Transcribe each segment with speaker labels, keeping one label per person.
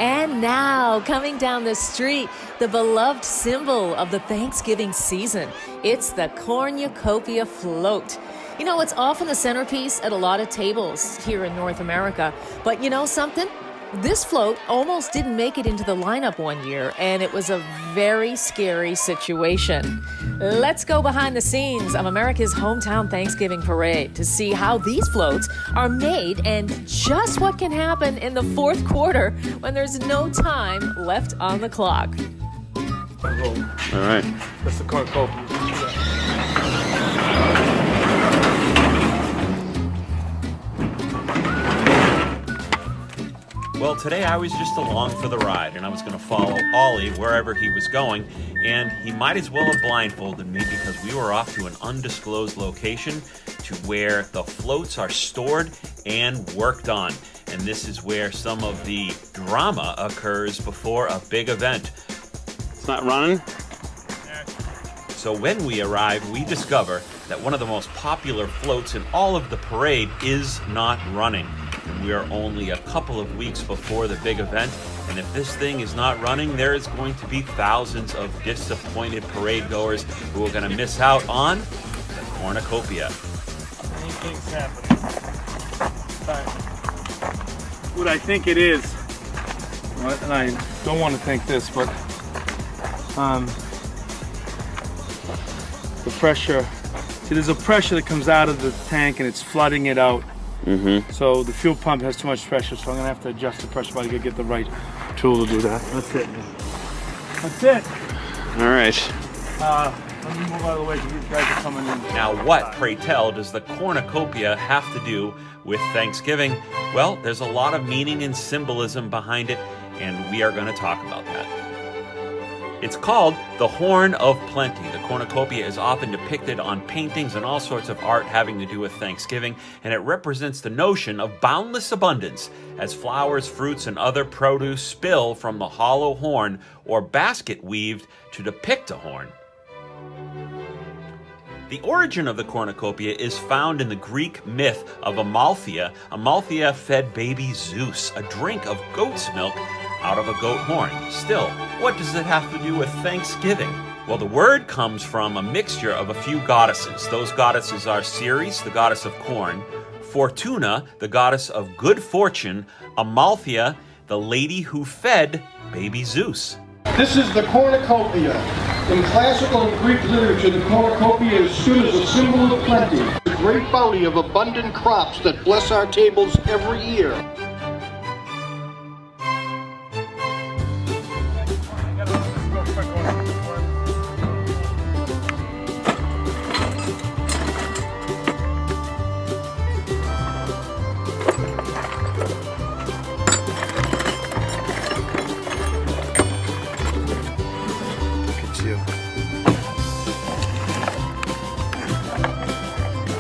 Speaker 1: And now, coming down the street, the beloved symbol of the Thanksgiving season. It's the cornucopia float. You know, it's often the centerpiece at a lot of tables here in North America. But you know something? This float almost didn't make it into the lineup one year, and it was a very scary situation. Let's go behind the scenes of America's hometown Thanksgiving parade to see how these floats are made and just what can happen in the fourth quarter when there's no time left on the clock.
Speaker 2: All right.
Speaker 3: That's the cornucopia.
Speaker 2: Well, today I was just along for the ride, and I was going to follow Ollie wherever he was going, and he might as well have blindfolded me because we were off to an undisclosed location to where the floats are stored and worked on. And this is where some of the drama occurs before a big event.
Speaker 4: It's not running?
Speaker 2: So when we arrive, we discover that one of the most popular floats in all of the parade is not running. And we are only a couple of weeks before the big event, and if this thing is not running, there is going to be thousands of disappointed parade goers who are going to miss out on the cornucopia.
Speaker 3: Anything's happening. What I think it is, and I don't want to think this, but the pressure. See, there's a pressure that comes out of the tank and it's flooding it out.
Speaker 4: Mm-hmm.
Speaker 3: So the fuel pump has too much pressure, so I'm gonna have to adjust the pressure body to get the right tool to do that. That's it. That's it.
Speaker 4: All right.
Speaker 3: Let me move out of the way because these guys are coming in.
Speaker 2: Now, what, pray tell, does the cornucopia have to do with Thanksgiving? Well, there's a lot of meaning and symbolism behind it, and we are going to talk about that. It's called the Horn of Plenty. The cornucopia is often depicted on paintings and all sorts of art having to do with Thanksgiving, and it represents the notion of boundless abundance as flowers, fruits, and other produce spill from the hollow horn or basket weaved to depict a horn. The origin of the cornucopia is found in the Greek myth of Amalthea. Amalthea fed baby Zeus a drink of goat's milk out of a goat horn. Still, what does it have to do with Thanksgiving? Well, the word comes from a mixture of a few goddesses. Those goddesses are Ceres, the goddess of corn, Fortuna, the goddess of good fortune, Amalthea, the lady who fed baby Zeus.
Speaker 5: This is the cornucopia. In classical and Greek literature, the cornucopia is stood as a symbol of plenty, the great bounty of abundant crops that bless our tables every year.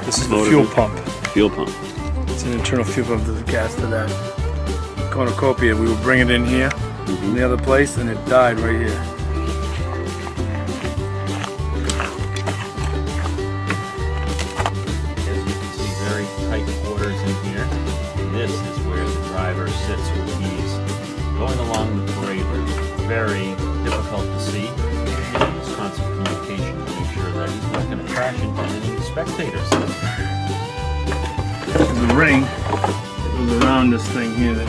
Speaker 3: This is the fuel pump.
Speaker 4: Fuel pump.
Speaker 3: It's an internal fuel pump to the gas to that cornucopia. We will bring it in here from the other place, and it died right here.
Speaker 2: As you can see, very tight quarters in here. This is where the driver sits with ease. Going along the parade route, very difficult to see. There's constant communication to make sure that he's not going to crash into any spectators.
Speaker 3: There's a ring that goes around this thing here.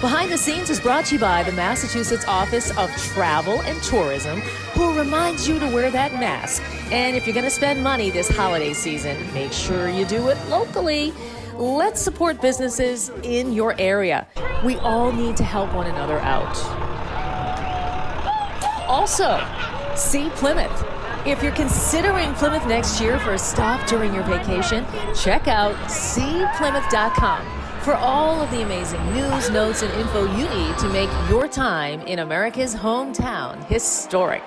Speaker 1: Behind the Scenes is brought to you by the Massachusetts Office of Travel and Tourism, who reminds you to wear that mask. And if you're going to spend money this holiday season, make sure you do it locally. Let's support businesses in your area. We all need to help one another out. Also, see Plymouth. If you're considering Plymouth next year for a stop during your vacation, check out seeplymouth.com for all of the amazing news, notes, and info you need to make your time in America's hometown historic.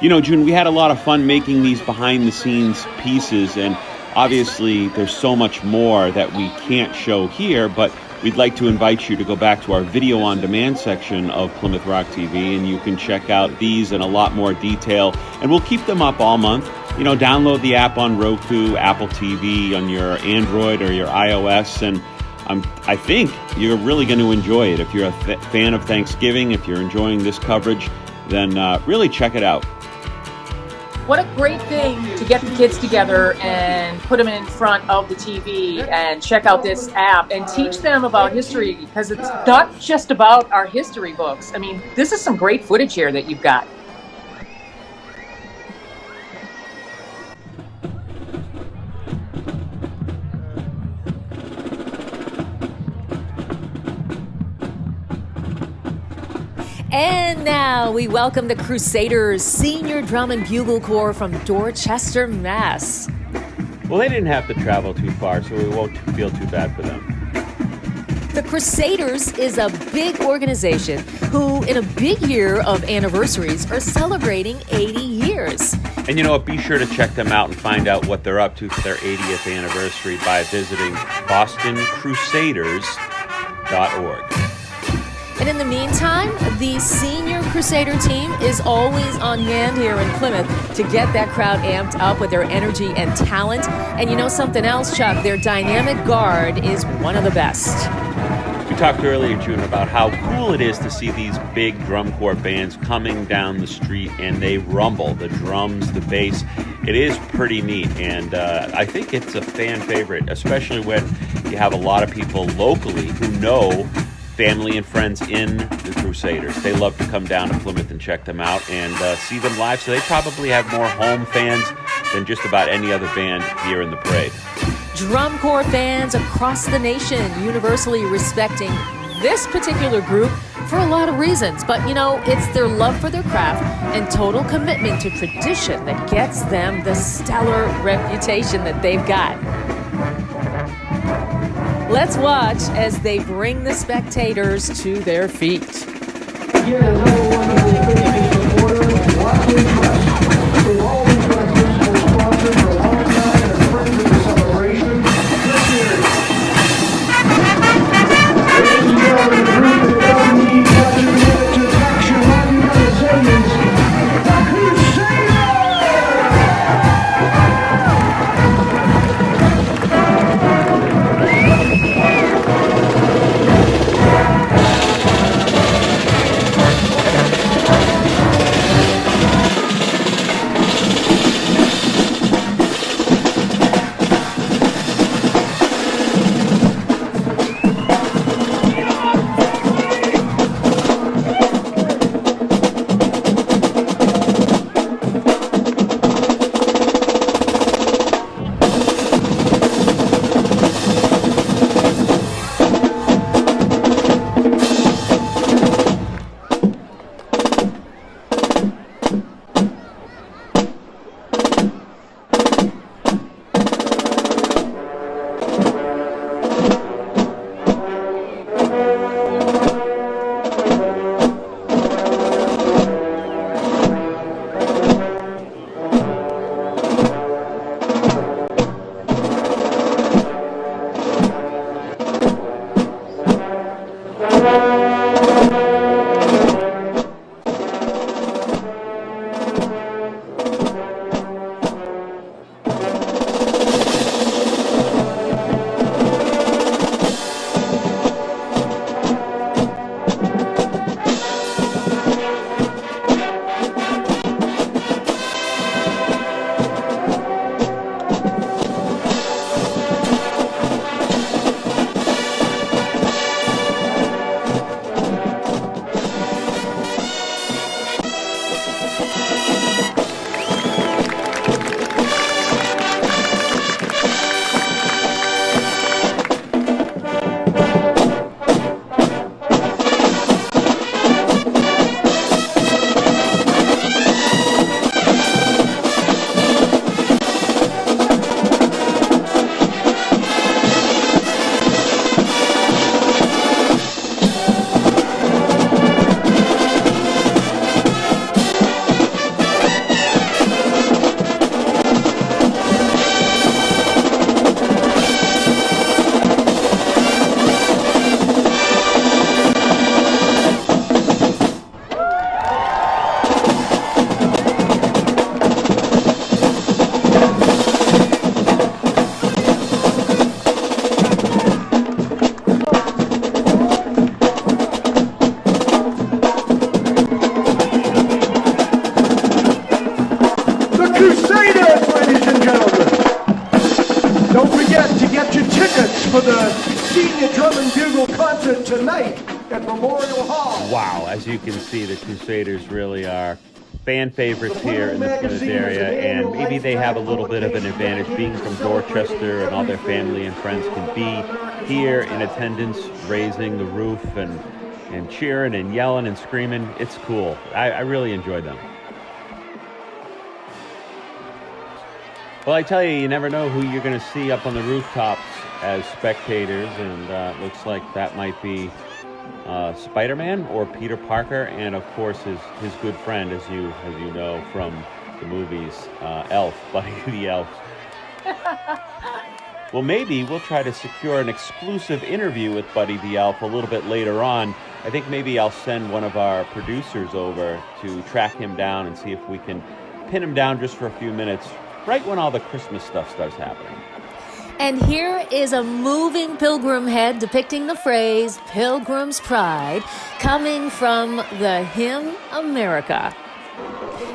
Speaker 4: You know, June, we had a lot of fun making these behind-the-scenes pieces, and obviously there's so much more that we can't show here, but we'd like to invite you to go back to our video on demand section of Plymouth Rock TV, and you can check out these in a lot more detail, and we'll keep them up all month. You know, download the app on Roku, Apple TV, on your Android or your iOS, and I think you're really going to enjoy it. If you're a fan of Thanksgiving, if you're enjoying this coverage, then really check it out.
Speaker 6: What a great thing to get the kids together and put them in front of the TV and check out this app and teach them about history, because it's not just about our history books. I mean, this is some great footage here that you've got.
Speaker 1: And now we welcome the Crusaders Senior Drum and Bugle Corps from Dorchester, Mass.
Speaker 2: Well, they didn't have to travel too far, so we won't feel too bad for them.
Speaker 1: The Crusaders is a big organization who, in a big year of anniversaries, are celebrating 80 years.
Speaker 2: And you know what? Be sure to check them out and find out what they're up to for their 80th anniversary by visiting bostoncrusaders.org.
Speaker 1: And in the meantime, the Senior Crusader team is always on hand here in Plymouth to get that crowd amped up with their energy and talent. And you know something else, Chuck? Their dynamic guard is one of the best.
Speaker 2: We talked earlier, June, about how cool it is to see these big drum corps bands coming down the street and they rumble, the drums, the bass. It is pretty neat, and I think it's a fan favorite, especially when you have a lot of people locally who know family and friends in the Crusaders. They love to come down to Plymouth and check them out and see them live, so they probably have more home fans than just about any other band here in the parade.
Speaker 1: Drum corps fans across the nation universally respecting this particular group for a lot of reasons. But, you know, it's their love for their craft and total commitment to tradition that gets them the stellar reputation that they've got. Let's watch as they bring the spectators to their feet.
Speaker 5: Again, another wonderful thing supporter, lots of trust. We've all been trusted for sponsors for a long time and friends of the celebration. Ladies and gentlemen, the group that doesn't need much of a minute to action, all you gotta say is, the Crusaders! concert tonight at Memorial Hall.
Speaker 4: Wow, as you can see, the Crusaders really are fan favorites here in the Plymouth area, and maybe they have a little bit of an advantage being from Dorchester, and all their family and friends can be here in attendance, raising the roof and cheering and yelling and screaming. It's cool. I really enjoyed them. Well, I tell you, you never know who you're going to see up on the rooftops as spectators, and looks like that might be Spider-Man or Peter Parker, and of course his good friend, as you know from the movies, Elf, Buddy the Elf. Well, maybe we'll try to secure an exclusive interview with Buddy the Elf a little bit later on. I think maybe I'll send one of our producers over to track him down and see if we can pin him down just for a few minutes, right when all the Christmas stuff starts happening.
Speaker 1: And here is a moving pilgrim head depicting the phrase Pilgrim's Pride, coming from the hymn America.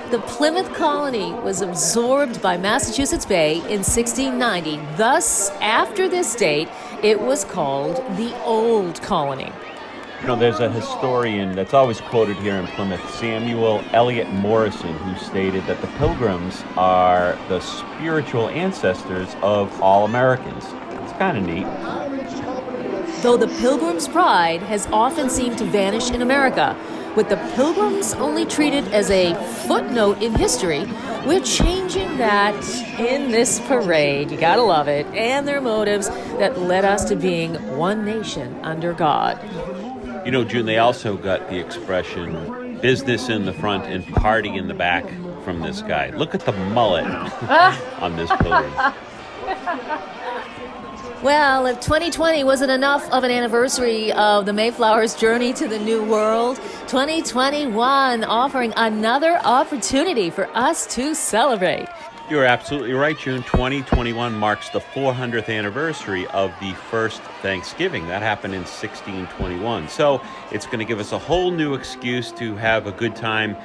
Speaker 1: The Plymouth colony was absorbed by Massachusetts Bay in 1690. Thus, after this date, it was called the Old Colony.
Speaker 4: You know, there's a historian that's always quoted here in Plymouth, Samuel Eliot Morrison, who stated that the Pilgrims are the spiritual ancestors of all Americans. It's kind of neat.
Speaker 1: Though the Pilgrim's Pride has often seemed to vanish in America, with the Pilgrims only treated as a footnote in history, we're changing that in this parade. You gotta love it. And their motives that led us to being one nation under God.
Speaker 4: You know, June, they also got the expression business in the front and party in the back from this guy. Look at the mullet on this podium.
Speaker 1: Well, if 2020 wasn't enough of an anniversary of the Mayflower's journey to the New World, 2021 offering another opportunity for us to celebrate.
Speaker 4: You're absolutely right, June. 2021 marks the 400th anniversary of the first Thanksgiving. That happened in 1621. So it's going to give us a whole new excuse to have a good time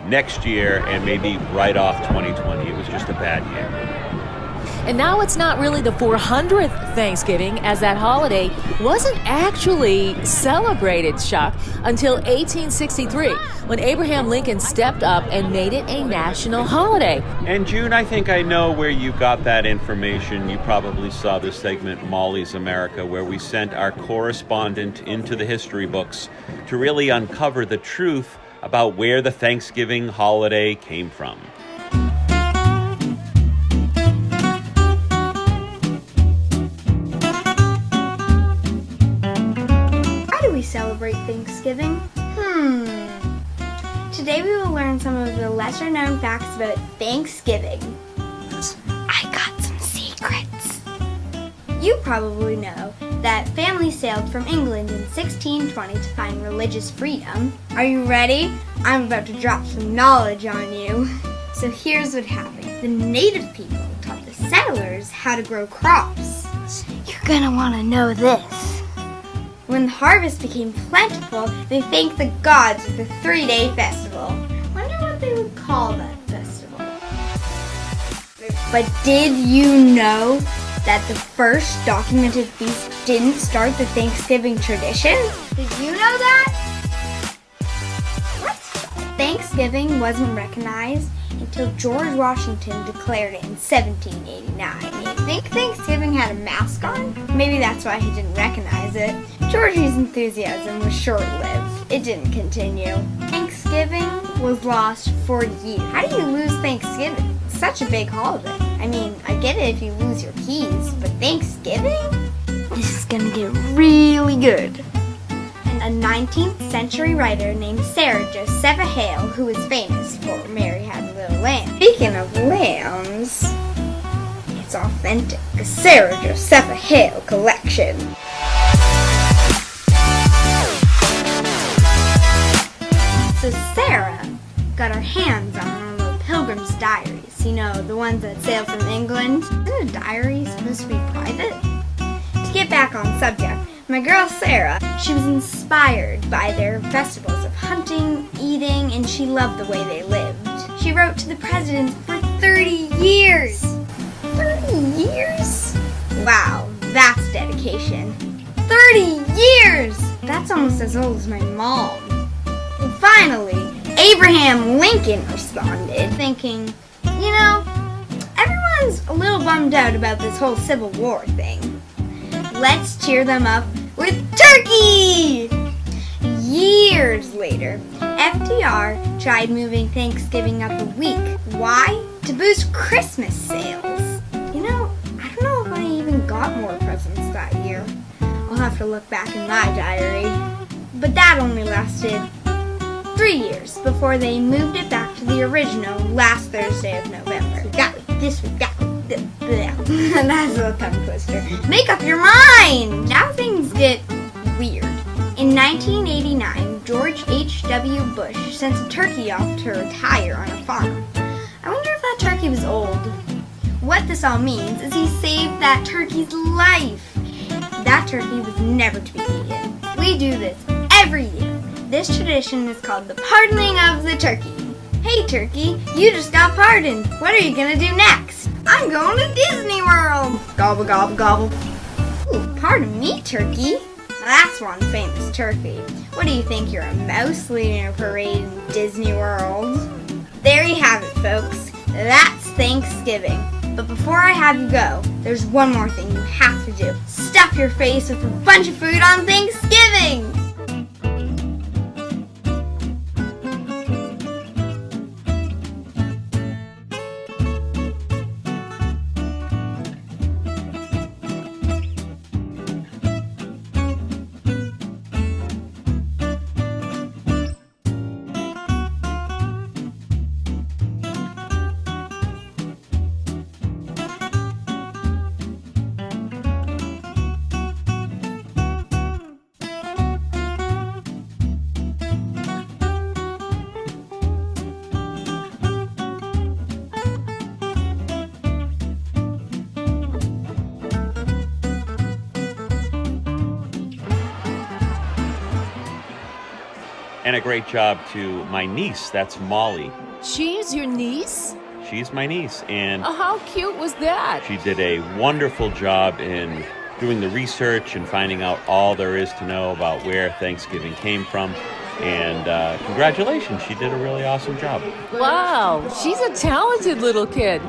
Speaker 4: next year and maybe write off 2020. It was just a bad year.
Speaker 1: And now it's not really the 400th Thanksgiving, as that holiday wasn't actually celebrated, Chuck, until 1863, when Abraham Lincoln stepped up and made it a national holiday.
Speaker 4: And June, I think I know where you got that information. You probably saw the segment Molly's America, where we sent our correspondent into the history books to really uncover the truth about where the Thanksgiving holiday came from.
Speaker 7: Celebrate Thanksgiving? Today we will learn some of the lesser known facts about Thanksgiving. I got some secrets. You probably know that families sailed from England in 1620 to find religious freedom. Are you ready? I'm about to drop some knowledge on you. So here's what happened. The native people taught the settlers how to grow crops. You're gonna want to know this. When the harvest became plentiful, they thanked the gods with a 3-day festival. Wonder what they would call that festival. But did you know that the first documented feast didn't start the Thanksgiving tradition? Did you know that? What? Thanksgiving wasn't recognized until George Washington declared it in 1789. You think Thanksgiving had a mask on? Maybe that's why he didn't recognize it. Georgie's enthusiasm was short-lived. It didn't continue. Thanksgiving was lost for years. How do you lose Thanksgiving? It's such a big holiday. I mean, I get it if you lose your keys, but Thanksgiving? This is gonna get really good. A 19th century writer named Sarah Josepha Hale, who is famous for Mary Had a Little Lamb. Speaking of lambs, it's authentic. The Sarah Josepha Hale collection. So Sarah got her hands on one of the Pilgrim's diaries. You know, the ones that sailed from England. Isn't a diary supposed to be private? To get back on subject, my girl Sarah, she was inspired by their festivals of hunting, eating, and she loved the way they lived. She wrote to the president for 30 years. 30 years? Wow, that's dedication. 30 years! That's almost as old as my mom. And finally, Abraham Lincoln responded, thinking, you know, everyone's a little bummed out about this whole Civil War thing. Let's cheer them up with turkey! Years later, FDR tried moving Thanksgiving up a week. Why? To boost Christmas sales. You know, I don't know if I even got more presents that year. I'll have to look back in my diary. But that only lasted 3 years before they moved it back to the original last Thursday of November. Got this week, got this. That's a tongue twister. Make up your mind! Now things get weird. In 1989, George H.W. Bush sent a turkey off to retire on a farm. I wonder if that turkey was old. What this all means is he saved that turkey's life. That turkey was never to be eaten. We do this every year. This tradition is called the pardoning of the turkey. Hey turkey, you just got pardoned. What are you gonna do next? I'm going to Disney World. Gobble, gobble, gobble. Ooh, pardon me, turkey. That's one famous turkey. What do you think, you're a mouse leading a parade in Disney World? There you have it, folks. That's Thanksgiving. But before I have you go, there's one more thing you have to do. Stuff your face with a bunch of food on Thanksgiving!
Speaker 2: And a great job to my niece, that's Molly.
Speaker 1: She's your niece?
Speaker 2: She's my niece, and
Speaker 1: How cute was that?
Speaker 2: she did a wonderful job in doing the research and finding out all there is to know about where Thanksgiving came from. And congratulations, she did a really awesome job.
Speaker 1: Wow, she's a talented little kid.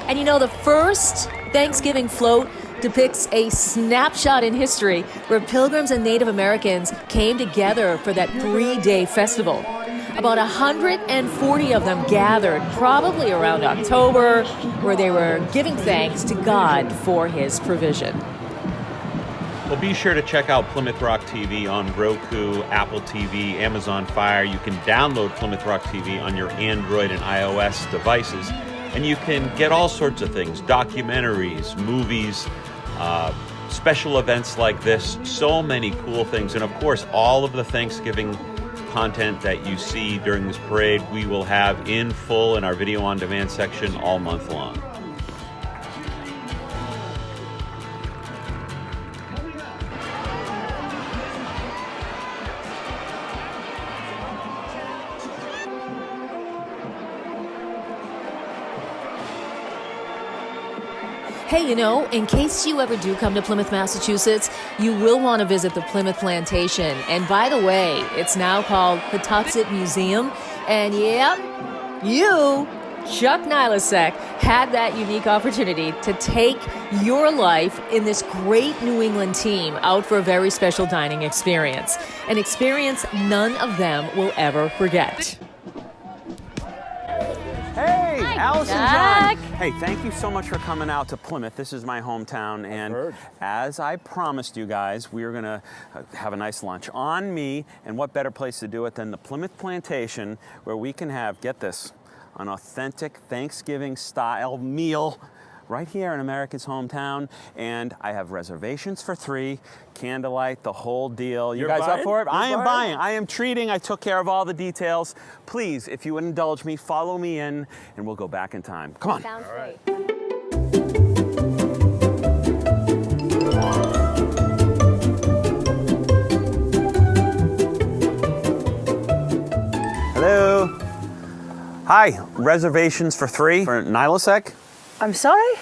Speaker 1: And you know, the first Thanksgiving float depicts a snapshot in history where pilgrims and Native Americans came together for that 3-day festival. About 140 of them gathered, probably around October, where they were giving thanks to God for his provision.
Speaker 2: Well, be sure to check out Plymouth Rock TV on Roku, Apple TV, Amazon Fire. You can download Plymouth Rock TV on your Android and iOS devices. And you can get all sorts of things, documentaries, movies, special events like this, so many cool things. And of course, all of the Thanksgiving content that you see during this parade, we will have in full in our video on demand section all month long.
Speaker 1: Hey, you know, in case you ever do come to Plymouth, Massachusetts, you will want to visit the Plymouth Plantation. And by the way, it's now called Patuxent Museum. And yep, you, Chuck Nilosek, had that unique opportunity to take your life in this great New England team out for a very special dining experience. An experience none of them will ever forget.
Speaker 4: Hey,
Speaker 1: Hi,
Speaker 4: Allison
Speaker 1: Jack.
Speaker 4: John. Hey, thank you so much for coming out to Plymouth. This is my hometown, and as I promised you guys, we are going to have a nice lunch on me, and what better place to do it than the Plymouth Plantation, where we can have, get this, an authentic Thanksgiving-style meal right here in America's hometown, and I have reservations for 3, candlelight, the whole deal. You guys up for it? I am buying. I am treating. I took care of all the details. Please, if you would indulge me, follow me in, and we'll go back in time. Come on.
Speaker 1: Sounds great.
Speaker 4: Hello. Hi. Reservations for 3 for Nilosek?
Speaker 8: I'm sorry?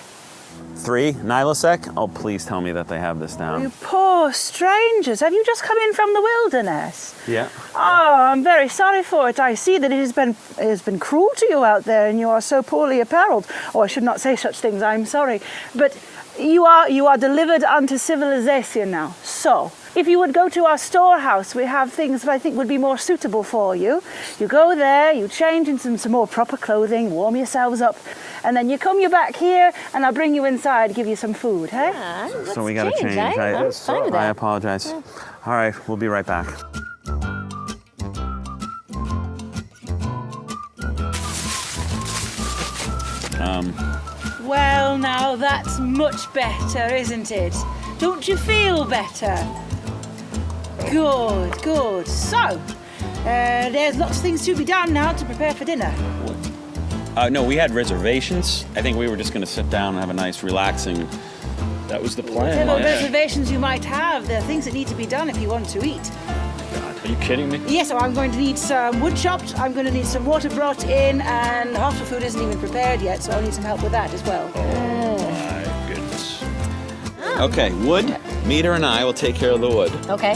Speaker 2: 3, Nilosek. Oh, please tell me that they have this down.
Speaker 8: You poor strangers. Have you just come in from the wilderness?
Speaker 2: Yeah.
Speaker 8: Oh, I'm very sorry for it. I see that it has been cruel to you out there and you are so poorly apparelled. Oh, I should not say such things. I'm sorry. But you are delivered unto civilization now. So, if you would go to our storehouse, we have things that I think would be more suitable for you. You go there, you change into some more proper clothing, warm yourselves up, and then you back here, and I'll bring you inside, give you some food, hey?
Speaker 1: Yeah,
Speaker 2: So we got to change.
Speaker 1: I'm fine with
Speaker 2: I
Speaker 1: that.
Speaker 2: apologize.
Speaker 1: Yeah.
Speaker 2: All right, we'll be right back.
Speaker 8: Well, now that's much better, isn't it? Don't you feel better? Good, good. So, there's lots of things to be done now to prepare for dinner.
Speaker 2: No, we had reservations. I think we were just going to sit down and have a nice, relaxing.
Speaker 9: That was the plan.
Speaker 8: Whatever reservations you might have, there are things that need to be done if you want to eat.
Speaker 9: God, are you kidding me?
Speaker 8: Yes, so I'm going to need some wood chopped, I'm going to need some water brought in, and half the food isn't even prepared yet, so I'll need some help with that as well.
Speaker 9: My goodness.
Speaker 2: Okay, wood. Meter and I will take care of the wood.
Speaker 1: Okay.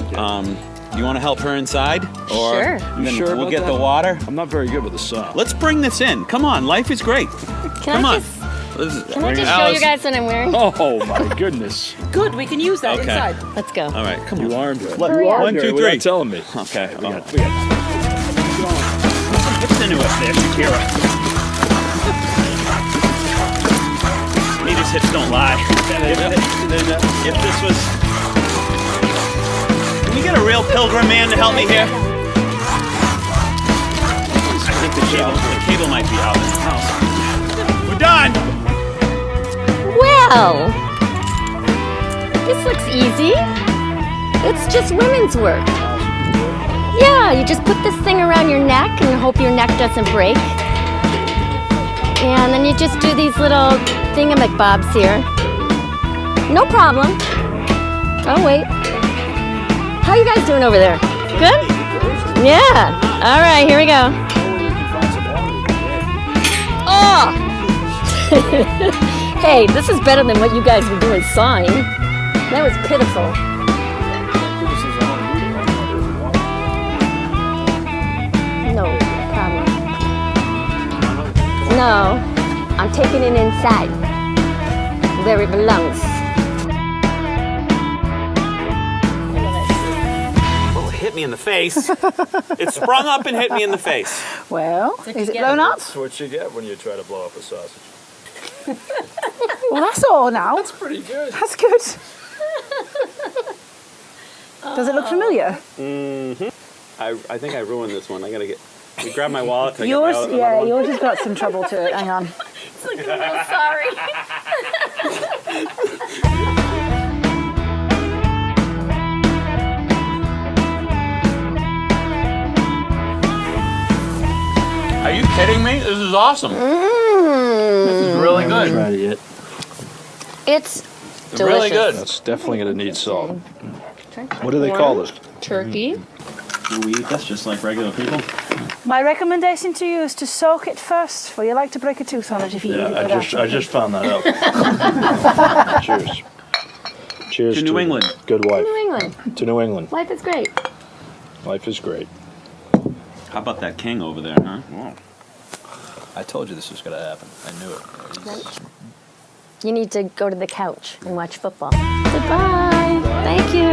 Speaker 2: You want to help her inside? Or
Speaker 1: Sure.
Speaker 2: and then
Speaker 9: You sure
Speaker 2: we'll
Speaker 9: about
Speaker 2: get
Speaker 9: that?
Speaker 2: the water.
Speaker 9: I'm not very good with the saw.
Speaker 2: Let's bring this in. Come on, life is great. Come on.
Speaker 10: Can I just show you guys what I'm wearing?
Speaker 9: Oh my goodness.
Speaker 8: Good, we can use that
Speaker 2: Okay.
Speaker 8: inside.
Speaker 1: Let's go.
Speaker 2: All right, come on.
Speaker 9: You armed her.
Speaker 10: Hurry up.
Speaker 2: 1, 2, 3.
Speaker 9: Without telling me.
Speaker 2: Okay.
Speaker 9: We got put some
Speaker 2: hips into us there, Shakira. Nita's hips don't lie. If this was... Can we get a real pilgrim man to help me here? I think the cable might be out in the house. We're done!
Speaker 10: Well, this looks easy. It's just women's work. Yeah, you just put this thing around your neck and hope your neck doesn't break. And then you just do these little thingamabobs here. No problem. Oh, wait. How you guys doing over there? Good? Yeah. All right, here we go. Oh! Hey, this is better than what you guys were doing sawing. That was pitiful. No problem. No, I'm taking it inside, where it belongs.
Speaker 2: Well, it hit me in the face. It sprung up and hit me in the face.
Speaker 8: Well, is it blown up?
Speaker 9: That's what you get when you try to blow up a sausage.
Speaker 8: Well, that's all now.
Speaker 9: That's pretty good.
Speaker 8: That's good. Does it look familiar?
Speaker 2: Mm-hmm. I think I ruined this one. I gotta get... You grab my wallet. Can I
Speaker 8: Yours,
Speaker 2: get my
Speaker 8: yeah,
Speaker 2: one?
Speaker 8: yours has got some trouble to it. Hang on.
Speaker 10: It's like a little sorry.
Speaker 2: Are you kidding me? This is awesome. This is really good.
Speaker 9: Try to eat.
Speaker 10: It's delicious.
Speaker 2: Really good.
Speaker 9: That's definitely going to need salt. What do they call this?
Speaker 10: Turkey.
Speaker 2: Do we eat this just like regular people?
Speaker 8: My recommendation to you is to soak it first, for you like to break a tooth on it if you eat it.
Speaker 9: Yeah,
Speaker 8: without
Speaker 9: I just found that out. Cheers. Cheers
Speaker 2: To New England.
Speaker 9: Good wife.
Speaker 10: New England.
Speaker 9: To New England.
Speaker 10: Life is great.
Speaker 9: Life is great.
Speaker 2: How about that king over there, huh? Whoa.
Speaker 9: I told you this was going to happen. I knew it.
Speaker 10: You need to go to the couch and watch football. Goodbye. Thank you.